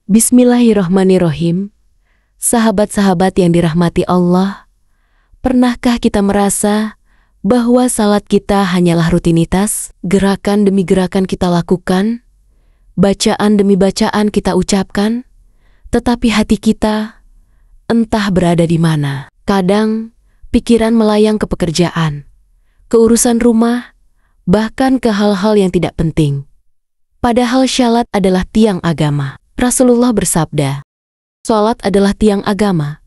Bismillahirrohmanirrohim. Sahabat-sahabat yang dirahmati Allah, pernahkah kita merasa bahwa salat kita hanyalah rutinitas, gerakan demi gerakan kita lakukan, bacaan demi bacaan kita ucapkan, tetapi hati kita entah berada di mana? Kadang pikiran melayang ke pekerjaan, ke urusan rumah, bahkan ke hal-hal yang tidak penting. Padahal syalat adalah tiang agama. Rasulullah bersabda, "Salat adalah tiang agama.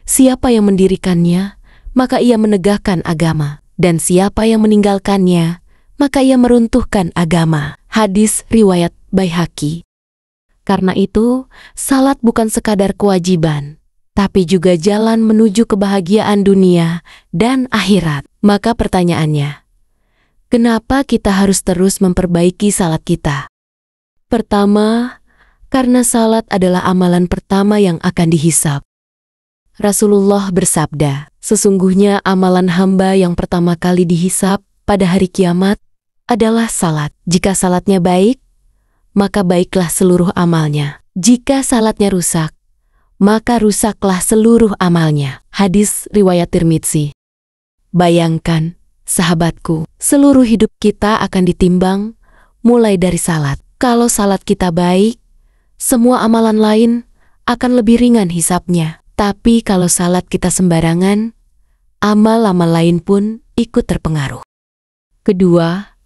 Siapa yang mendirikannya, maka ia menegakkan agama. Dan siapa yang meninggalkannya, maka ia meruntuhkan agama." Hadis riwayat Baihaqi. Karena itu, salat bukan sekadar kewajiban, tapi juga jalan menuju kebahagiaan dunia dan akhirat. Maka pertanyaannya, kenapa kita harus terus memperbaiki salat kita? Pertama, karena salat adalah amalan pertama yang akan dihisab. Rasulullah bersabda, "Sesungguhnya amalan hamba yang pertama kali dihisab pada hari kiamat adalah salat. Jika salatnya baik, maka baiklah seluruh amalnya. Jika salatnya rusak, maka rusaklah seluruh amalnya." Hadis riwayat Tirmidzi. Bayangkan, sahabatku, seluruh hidup kita akan ditimbang mulai dari salat. Kalau salat kita baik, semua amalan lain akan lebih ringan hisapnya. Tapi kalau salat kita sembarangan, amal-amal lain pun ikut terpengaruh. Kedua,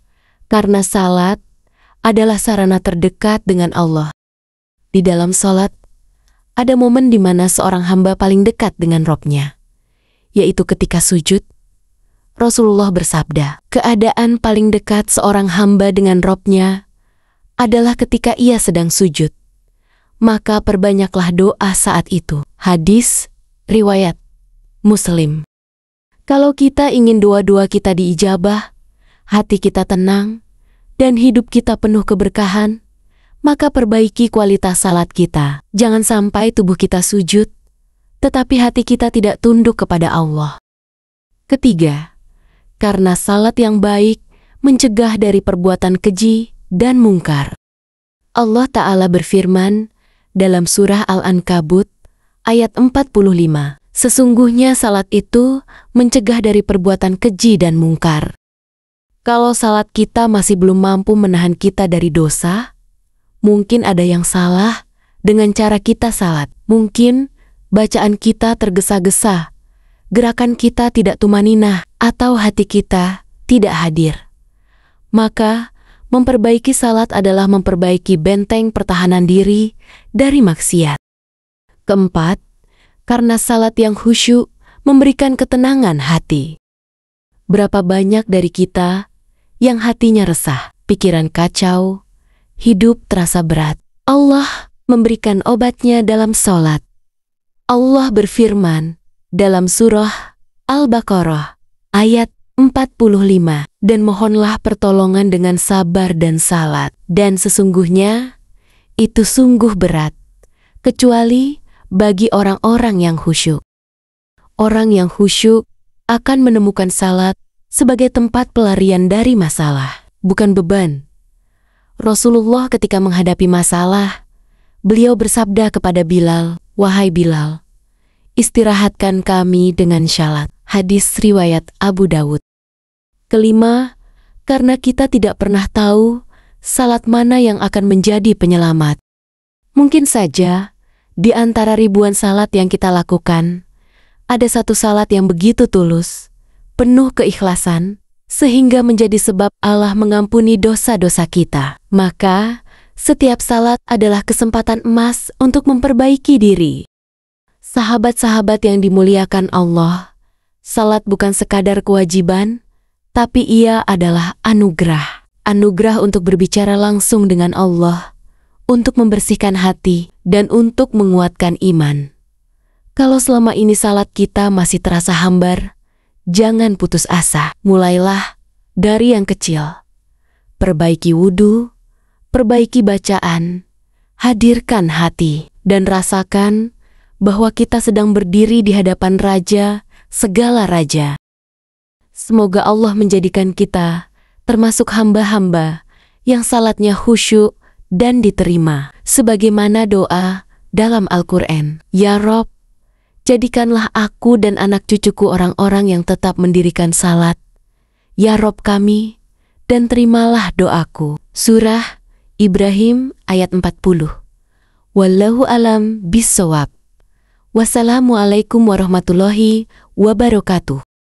karena salat adalah sarana terdekat dengan Allah. Di dalam salat, ada momen di mana seorang hamba paling dekat dengan Robnya, yaitu ketika sujud. Rasulullah bersabda, keadaan paling dekat seorang hamba dengan Robnya adalah ketika ia sedang sujud. Maka perbanyaklah doa saat itu. Hadis riwayat Muslim. Kalau kita ingin doa-doa kita diijabah, hati kita tenang, dan hidup kita penuh keberkahan, maka perbaiki kualitas salat kita. Jangan sampai tubuh kita sujud, tetapi hati kita tidak tunduk kepada Allah. Ketiga, karena salat yang baik mencegah dari perbuatan keji dan mungkar. Allah Ta'ala berfirman dalam surah Al-Ankabut ayat 45, "Sesungguhnya salat itu mencegah dari perbuatan keji dan mungkar." Kalau salat kita masih belum mampu menahan kita dari dosa, mungkin ada yang salah dengan cara kita salat. Mungkin bacaan kita tergesa-gesa, gerakan kita tidak tumaninah, atau hati kita tidak hadir. Maka, memperbaiki salat adalah memperbaiki benteng pertahanan diri dari maksiat. Keempat, karena salat yang khusyuk memberikan ketenangan hati. Berapa banyak dari kita yang hatinya resah, pikiran kacau, hidup terasa berat. Allah memberikan obatnya dalam salat. Allah berfirman dalam surah Al-Baqarah ayat 45, "Dan mohonlah pertolongan dengan sabar dan salat, dan sesungguhnya itu sungguh berat, kecuali bagi orang-orang yang khusyuk." Orang yang khusyuk akan menemukan salat sebagai tempat pelarian dari masalah, bukan beban. Rasulullah ketika menghadapi masalah, beliau bersabda kepada Bilal, "Wahai Bilal, istirahatkan kami dengan salat." Hadis riwayat Abu Dawud. Kelima, karena kita tidak pernah tahu salat mana yang akan menjadi penyelamat. Mungkin saja, di antara ribuan salat yang kita lakukan, ada satu salat yang begitu tulus, penuh keikhlasan, sehingga menjadi sebab Allah mengampuni dosa-dosa kita. Maka, setiap salat adalah kesempatan emas untuk memperbaiki diri. Sahabat-sahabat yang dimuliakan Allah, salat bukan sekadar kewajiban, tapi ia adalah anugerah. Anugerah untuk berbicara langsung dengan Allah, untuk membersihkan hati, dan untuk menguatkan iman. Kalau selama ini salat kita masih terasa hambar, jangan putus asa. Mulailah dari yang kecil. Perbaiki wudu, perbaiki bacaan, hadirkan hati, dan rasakan bahwa kita sedang berdiri di hadapan Raja segala raja. Semoga Allah menjadikan kita termasuk hamba-hamba yang salatnya khusyuk dan diterima. Sebagaimana doa dalam Al-Quran, "Ya Rob, jadikanlah aku dan anak cucuku orang-orang yang tetap mendirikan salat. Ya Rob kami, dan terimalah doaku." Surah Ibrahim ayat 40. Wallahu alam bissawab. Wassalamualaikum warahmatullahi wabarakatuh.